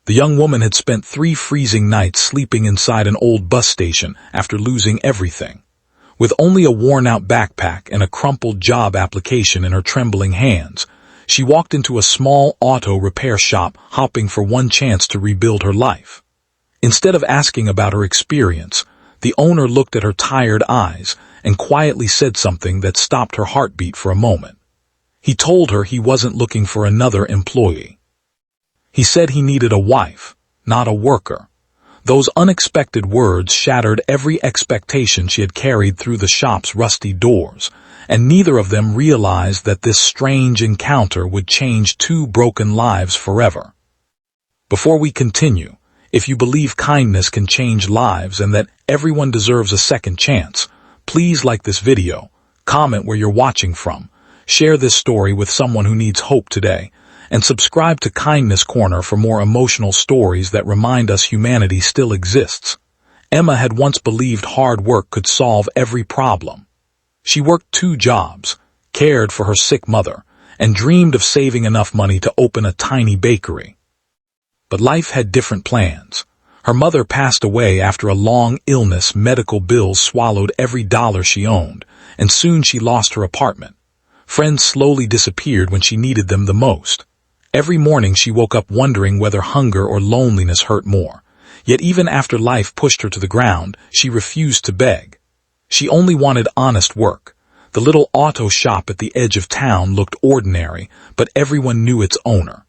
The young woman had spent 3 freezing nights sleeping inside an old bus station after losing everything. With only a worn-out backpack and a crumpled job application in her trembling hands, she walked into a small auto repair shop, hoping for one chance to rebuild her life. Instead of asking about her experience, the owner looked at her tired eyes and quietly said something that stopped her heartbeat for a moment. He told her he wasn't looking for another employee. He said he needed a wife, not a worker. Those unexpected words shattered every expectation she had carried through the shop's rusty doors, and neither of them realized that this strange encounter would change 2 broken lives forever. Before we continue, if you believe kindness can change lives and that everyone deserves a second chance, please like this video, comment where you're watching from, share this story with someone who needs hope today, and subscribe to Kindness Corner for more emotional stories that remind us humanity still exists. Emma had once believed hard work could solve every problem. She worked 2 jobs, cared for her sick mother, and dreamed of saving enough money to open a tiny bakery. But life had different plans. Her mother passed away after a long illness. Medical bills swallowed every dollar she owned, and soon she lost her apartment. Friends slowly disappeared when she needed them the most. Every morning she woke up wondering whether hunger or loneliness hurt more. Yet even after life pushed her to the ground, she refused to beg. She only wanted honest work. The little auto shop at the edge of town looked ordinary, but everyone knew its owner.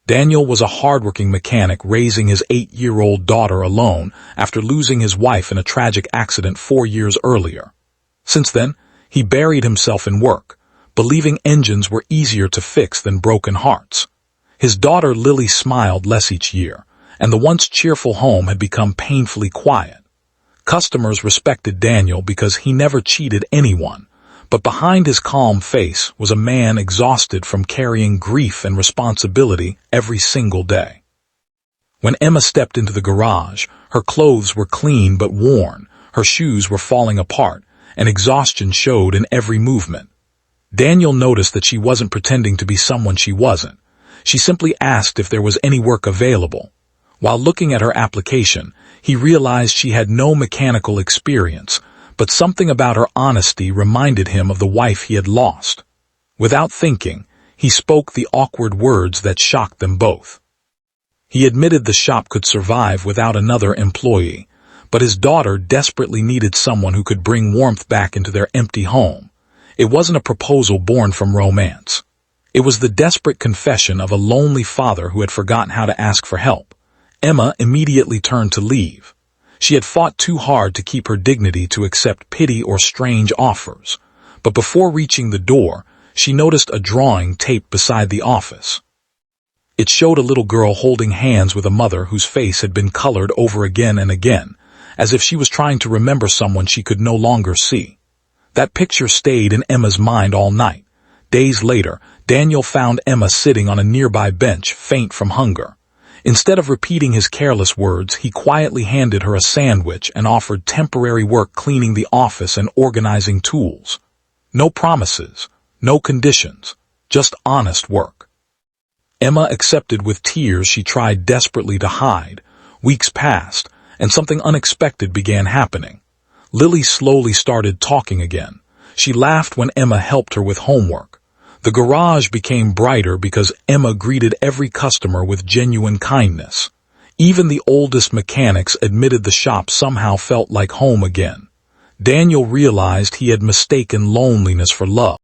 Daniel was a hardworking mechanic raising his 8-year-old daughter alone after losing his wife in a tragic accident 4 years earlier. Since then, he buried himself in work, believing engines were easier to fix than broken hearts. His daughter Lily smiled less each year, and the once cheerful home had become painfully quiet. Customers respected Daniel because he never cheated anyone, but behind his calm face was a man exhausted from carrying grief and responsibility every single day. When Emma stepped into the garage, her clothes were clean but worn, her shoes were falling apart, and exhaustion showed in every movement. Daniel noticed that she wasn't pretending to be someone she wasn't. She simply asked if there was any work available. While looking at her application, he realized she had no mechanical experience, but something about her honesty reminded him of the wife he had lost. Without thinking, he spoke the awkward words that shocked them both. He admitted the shop could survive without another employee, but his daughter desperately needed someone who could bring warmth back into their empty home. It wasn't a proposal born from romance. It was the desperate confession of a lonely father who had forgotten how to ask for help. Emma immediately turned to leave. She had fought too hard to keep her dignity to accept pity or strange offers. But before reaching the door, she noticed a drawing taped beside the office. It showed a little girl holding hands with a mother whose face had been colored over again and again, as if she was trying to remember someone she could no longer see. That picture stayed in Emma's mind all night. Days later, Daniel found Emma sitting on a nearby bench, faint from hunger. Instead of repeating his careless words, he quietly handed her a sandwich and offered temporary work cleaning the office and organizing tools. No promises, no conditions, just honest work. Emma accepted with tears she tried desperately to hide. Weeks passed, and something unexpected began happening. Lily slowly started talking again. She laughed when Emma helped her with homework. The garage became brighter because Emma greeted every customer with genuine kindness. Even the oldest mechanics admitted the shop somehow felt like home again. Daniel realized he had mistaken loneliness for love.